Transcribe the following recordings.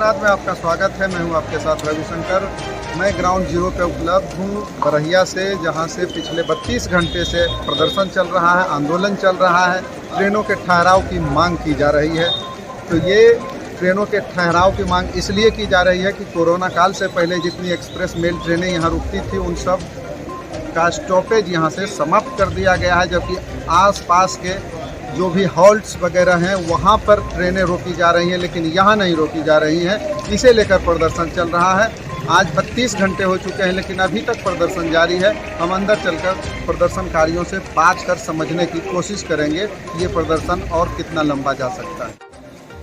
नमस्कार, मैं आपका स्वागत है। मैं हूं आपके साथ रविशंकर। मैं ग्राउंड जीरो पे उपलब्ध हूं बरहिया से, जहां से पिछले 32 घंटे से प्रदर्शन चल रहा है, आंदोलन चल रहा है। ट्रेनों के ठहराव की मांग की जा रही है। तो ये ट्रेनों के ठहराव की मांग इसलिए की जा रही है कि कोरोना काल से पहले जितनी एक्सप्रेस मेल ट्रेनें यहाँ रुकती थी, उन सब का स्टॉपेज यहाँ से समाप्त कर दिया गया है, जबकि आसपास के जो भी हॉल्ट्स वगैरह हैं वहाँ पर ट्रेनें रोकी जा रही हैं, लेकिन यहाँ नहीं रोकी जा रही हैं। इसे लेकर प्रदर्शन चल रहा है। आज 32 घंटे हो चुके हैं, लेकिन अभी तक प्रदर्शन जारी है। हम अंदर चलकर प्रदर्शनकारियों से बात कर समझने की कोशिश करेंगे कि ये प्रदर्शन और कितना लंबा जा सकता है।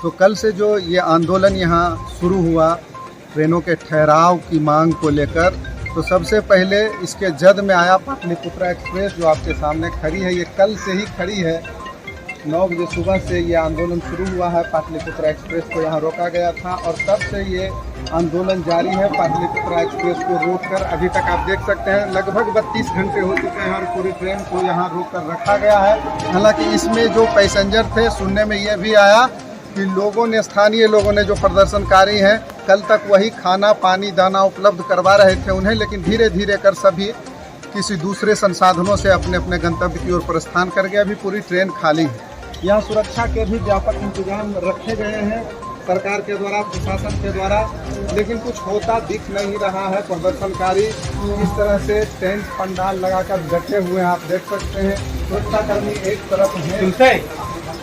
तो कल से जो ये आंदोलन यहाँ शुरू हुआ ट्रेनों के ठहराव की मांग को लेकर, तो सबसे पहले इसके जद में आया पाटलिपुत्रा एक्सप्रेस, जो आपके सामने खड़ी है। ये कल से ही खड़ी है। 9 बजे सुबह से ये आंदोलन शुरू हुआ है। पाटलिपुत्रा एक्सप्रेस को यहाँ रोका गया था और तब से ये आंदोलन जारी है। पाटलिपुत्रा एक्सप्रेस को रोककर अभी तक आप देख सकते हैं लगभग 32 घंटे हो चुके हैं और पूरी ट्रेन को यहाँ रोक कर रखा गया है। हालांकि इसमें जो पैसेंजर थे, सुनने में ये भी आया कि लोगों ने, स्थानीय लोगों ने, जो प्रदर्शनकारी हैं, कल तक वही खाना, पानी, दाना उपलब्ध करवा रहे थे उन्हें, लेकिन धीरे धीरे कर सभी किसी दूसरे संसाधनों से अपने अपने गंतव्य की ओर प्रस्थान कर गए। अभी पूरी ट्रेन खाली है। यहाँ सुरक्षा के भी व्यापक इंतजाम रखे गए हैं सरकार के द्वारा, प्रशासन के द्वारा, लेकिन कुछ होता दिख नहीं रहा है। प्रदर्शनकारी इस तरह से टेंट पंडाल लगाकर डटे हुए हैं, आप देख सकते हैं। सुरक्षाकर्मी एक तरफ हैं,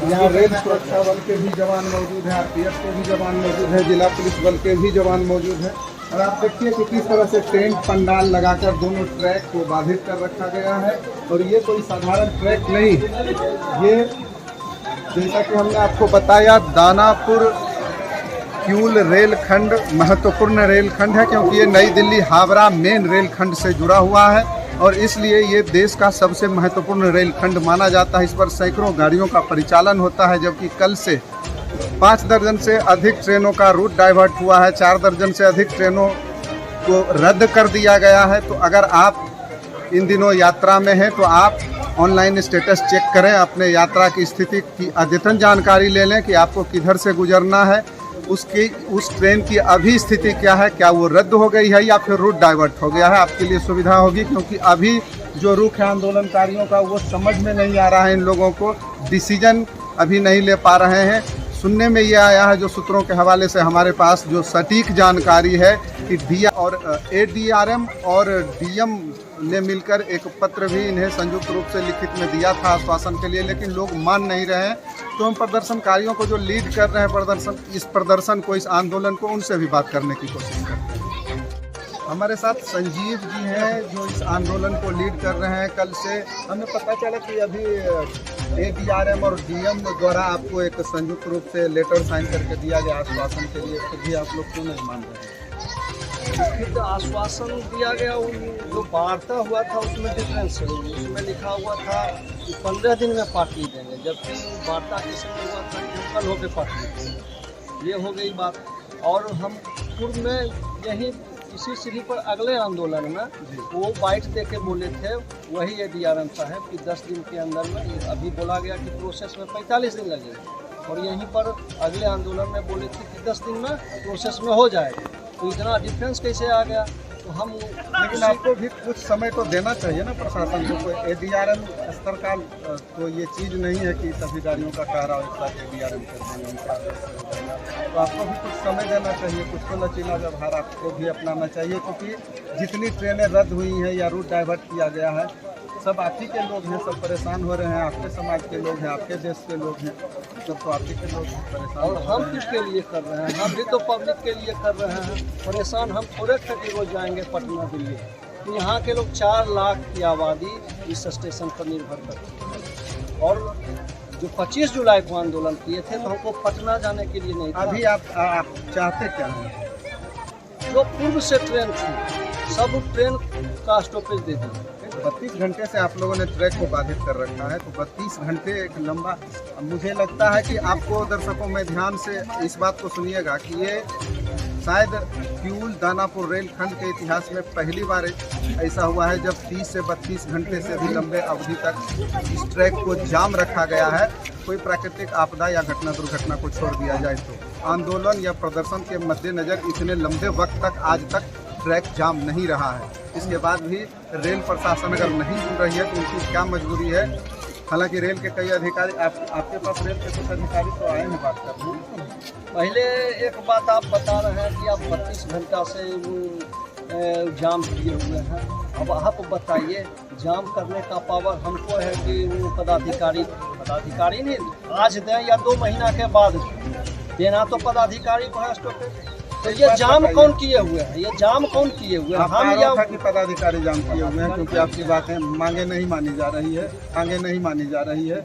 यहाँ रेल सुरक्षा बल के भी जवान मौजूद हैं, RPF के भी जवान मौजूद हैं, जिला पुलिस बल के भी जवान मौजूद हैं। और आप देखिए कि किस तरह से टेंट पंडाल लगाकर दोनों ट्रैक को बाधित कर रखा गया है। और ये कोई साधारण ट्रैक नहीं, ये जैसा कि हमने आपको बताया, दानापुर किऊल रेलखंड महत्वपूर्ण रेलखंड है, क्योंकि ये नई दिल्ली हावड़ा मेन रेलखंड से जुड़ा हुआ है और इसलिए ये देश का सबसे महत्वपूर्ण रेलखंड माना जाता है। इस पर सैकड़ों गाड़ियों का परिचालन होता है, जबकि कल से 5 दर्जन से अधिक ट्रेनों का रूट डाइवर्ट हुआ है। 4 दर्जन से अधिक ट्रेनों को रद्द कर दिया गया है। तो अगर आप इन दिनों यात्रा में हैं तो आप ऑनलाइन स्टेटस चेक करें, अपने यात्रा की स्थिति की अद्यतन जानकारी ले लें कि आपको किधर से गुजरना है, उस ट्रेन की अभी स्थिति क्या है, क्या वो रद्द हो गई है या फिर रूट डाइवर्ट हो गया है। आपके लिए सुविधा होगी, क्योंकि अभी जो रुख है आंदोलनकारियों का वो समझ में नहीं आ रहा है। इन लोगों को डिसीजन अभी नहीं ले पा रहे हैं। सुनने में ये आया है, जो सूत्रों के हवाले से हमारे पास जो सटीक जानकारी है, कि ADRM और DM ने मिलकर एक पत्र भी इन्हें संयुक्त रूप से लिखित में दिया था आश्वासन के लिए, लेकिन लोग मान नहीं रहे हैं। तो हम प्रदर्शनकारियों को जो लीड कर रहे हैं इस प्रदर्शन को, इस आंदोलन को, उनसे भी बात करने की कोशिश करते हैं। हमारे साथ संजीव जी हैं, जो इस आंदोलन को लीड कर रहे हैं। कल से हमें पता चला कि अभी ADRM और DM द्वारा आपको एक संयुक्त रूप से लेटर साइन करके दिया गया आश्वासन के लिए, फिर भी आप लोग क्यों नहीं मान रहे हैं? फिर आश्वासन दिया गया, जो वार्ता हुआ था उसमें डिफरेंस है। उसमें लिखा हुआ था कि 15 दिन में पार्टी देंगे, जबकि वार्ता के समय हुआ था कि कल होकर पार्टी देंगे। ये हो गई बात। और हम पूर्व में यही इसी सीढ़ी पर अगले आंदोलन में वो बाइट दे के बोले थे, वही ADRM साहब, कि 10 दिन के अंदर में, अभी बोला गया कि प्रोसेस में 45 दिन लगेगा। और यहीं पर अगले आंदोलन में बोले थे कि 10 दिन में प्रोसेस में हो जाएगा। तो इतना डिफरेंस कैसे आ गया? तो हम, लेकिन आपको भी कुछ समय तो देना चाहिए ना प्रशासन को। कोई ADRM स्तर का तो ये चीज़ नहीं है कि सभी गाड़ियों का ठहराव एक साथ ADRM कर देंगे। तो आपको भी कुछ समय देना चाहिए, कुछ तो लचीला व्यवहार आपको भी अपनाना चाहिए, क्योंकि जितनी ट्रेनें रद्द हुई हैं या रूट डाइवर्ट किया गया है, सब आप ही के लोग हैं, सब परेशान हो रहे हैं। आपके समाज के लोग हैं, आपके देश के लोग हैं, सब तो आप ही के लोग हैं परेशान। और हम किसके लिए कर रहे हैं? हम भी तो पब्लिक के लिए कर रहे हैं परेशान। हम थोड़े थे रोज जाएंगे पटना दिल्ली। तो यहाँ के लोग 4 लाख की आबादी इस स्टेशन पर निर्भर करती है। और जो 25 जुलाई को आंदोलन किए थे, तो हमको पटना जाने के लिए नहीं था। अभी आप चाहते क्या हैं? जो पूर्व से ट्रेन थी, सब ट्रेन का स्टॉपेज दे दी। 32 घंटे से आप लोगों ने ट्रैक को बाधित कर रखा है, तो 32 घंटे एक लंबा, मुझे लगता है कि आपको दर्शकों में ध्यान से इस बात को सुनिएगा कि ये शायद किऊल दानापुर रेलखंड के इतिहास में पहली बार ऐसा हुआ है जब 30 से 32 घंटे से भी लंबे अवधि तक इस ट्रैक को जाम रखा गया है। कोई प्राकृतिक आपदा या घटना दुर्घटना को छोड़ दिया जाए तो आंदोलन या प्रदर्शन के मद्देनज़र इतने लंबे वक्त तक आज तक ट्रैक जाम नहीं रहा है। इसके बाद भी रेल प्रशासन अगर नहीं सुन रही है तो उनकी क्या मजबूरी है। हालांकि रेल के कई अधिकारी आपके पास रेल के कुछ अधिकारी तो आए हैं बात करने। पहले एक बात आप बता रहे हैं कि आप 32 घंटा से जाम किए हुए हैं। अब आप बताइए, जाम करने का पावर हमको है कि वो पदाधिकारी नहीं आज दें या 2 महीना के बाद देना, तो पदाधिकारी को है स्टॉपेज। तो ये जाम कौन किए हुए हैं? ये जाम कौन किए हुए हैं? हम या कि पदाधिकारी जाम किए हुए हैं, क्योंकि आपकी बातें मांगे नहीं मानी जा रही है, मांगे नहीं मानी जा रही है।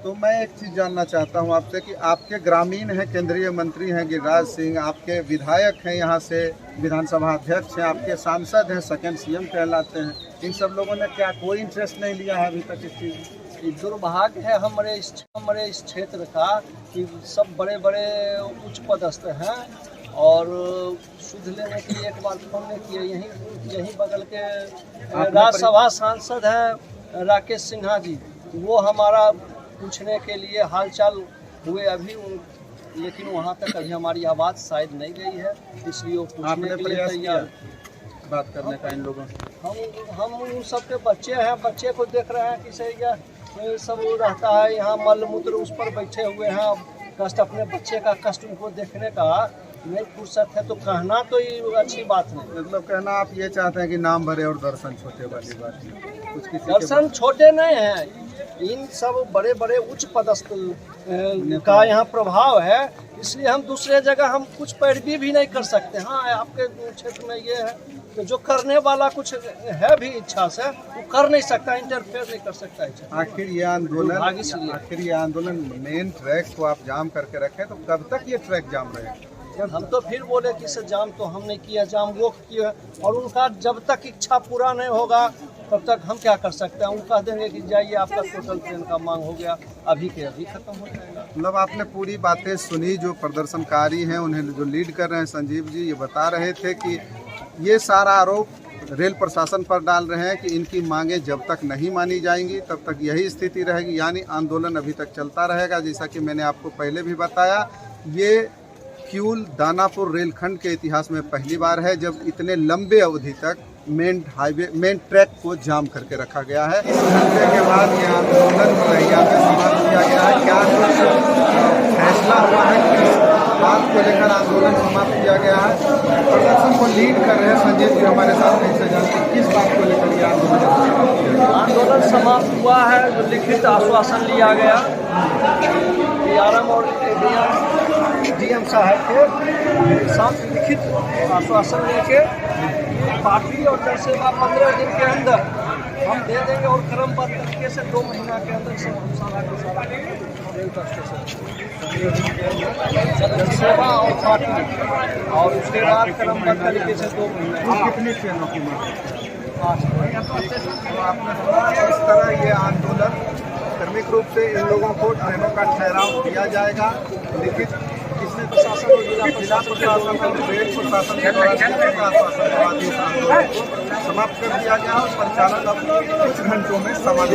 तो मैं एक चीज़ जानना चाहता हूं आपसे कि आपके ग्रामीण हैं, केंद्रीय मंत्री हैं गिरिराज सिंह, आपके विधायक हैं, यहाँ से विधानसभा अध्यक्ष हैं, आपके सांसद हैं, सेकंड सीएम कहलाते हैं। इन सब लोगों ने क्या कोई इंटरेस्ट नहीं लिया है अभी तक इस चीज़? दुर्भाग्य है हमारे इस क्षेत्र का कि सब बड़े बड़े उच्च पदस्थ हैं और शुद्ध लेने के लिए एक बार फोन नहीं किए। यही बगल के राज्यसभा सांसद हैं राकेश सिन्हा जी, वो हमारा पूछने के लिए हालचाल हुए अभी, लेकिन वहाँ तक अभी हमारी आवाज़ शायद नहीं गई है, इसलिए वो पूछने के लिए तैयार बात करने का इन लोगों से। हम उन सबके बच्चे हैं, बच्चे को देख रहे हैं कि सही सब रहता है यहाँ मल मूत्र उस पर बैठे हुए हैं। कष्ट अपने बच्चे का कष्ट उनको देखने का नहीं फुर्सत है, तो कहना तो ये अच्छी बात नहीं। मतलब कहना आप ये चाहते हैं कि नाम भरे और दर्शन छोटे वाली बात नहीं। कुछ दर्शन छोटे नहीं हैं, इन सब बड़े बड़े उच्च पदस्थ का यहाँ प्रभाव है, इसलिए हम दूसरे जगह हम कुछ पैरवी भी नहीं कर सकते। हाँ, आपके क्षेत्र में ये है कि जो करने वाला कुछ है भी इच्छा से वो कर नहीं सकता, इंटरफेयर नहीं कर सकता। आखिर ये आंदोलन मेन ट्रैक को आप जाम करके रखें, तो कब तक ये ट्रैक जाम रहेगा? हम तो फिर बोले कि इसे जाम तो हम नहीं किया, जाम वो किया, और उनका जब तक इच्छा पूरा नहीं होगा तब तक हम क्या कर सकते हैं। उनका देंगे कि जाइए आपका टोटल ट्रेन का मांग हो गया, अभी के अभी खत्म हो जाएगा। मतलब आपने पूरी बातें सुनी। जो प्रदर्शनकारी हैं, उन्हें जो लीड कर रहे हैं संजीव जी, ये बता रहे थे कि ये सारा आरोप रेल प्रशासन पर डाल रहे हैं कि इनकी मांगें जब तक नहीं मानी जाएंगी तब तक यही स्थिति रहेगी, यानी आंदोलन अभी तक चलता रहेगा। जैसा कि मैंने आपको पहले भी बताया, ये किऊल दानापुर रेलखंड के इतिहास में पहली बार है जब इतने लंबे अवधि तक मेन ट्रैक को जाम करके रखा गया है। इस घंटे के बाद यह आंदोलन बरहिया में समाप्त किया गया है। क्या कुछ फैसला हुआ है, किस बात को लेकर आंदोलन समाप्त किया गया है? प्रदर्शन को लीड कर रहे हैं संजीव जी हमारे साथ, नहीं से जानते किस बात को लेकर यह आंदोलन समाप्त हुआ है। जो लिखित आश्वासन लिया गया DRM और DM साहब के साथ लिखित आश्वासन लेके पार्टी और जनसेवा 15 दिन के अंदर हम दे देंगे और क्रमबद्ध तरीके से 2 महीना के अंदर सब सारा का सारा रेल स्टेशन जनसेवा और पार्टी, और उसके बाद क्रमबद्ध तरीके से 2 महीने। कितनी ट्रेनों की मांग? तो आपने सुना, इस तरह ये आंदोलन क्रमिक रूप से इन लोगों को ट्रेनों का ठहराव दिया जाएगा। लेकिन किसी प्रशासन और जिला प्रशासन और रेल प्रशासन के द्वारा समाप्त कर दिया गया और परिचालन अब कुछ घंटों में समाप्त।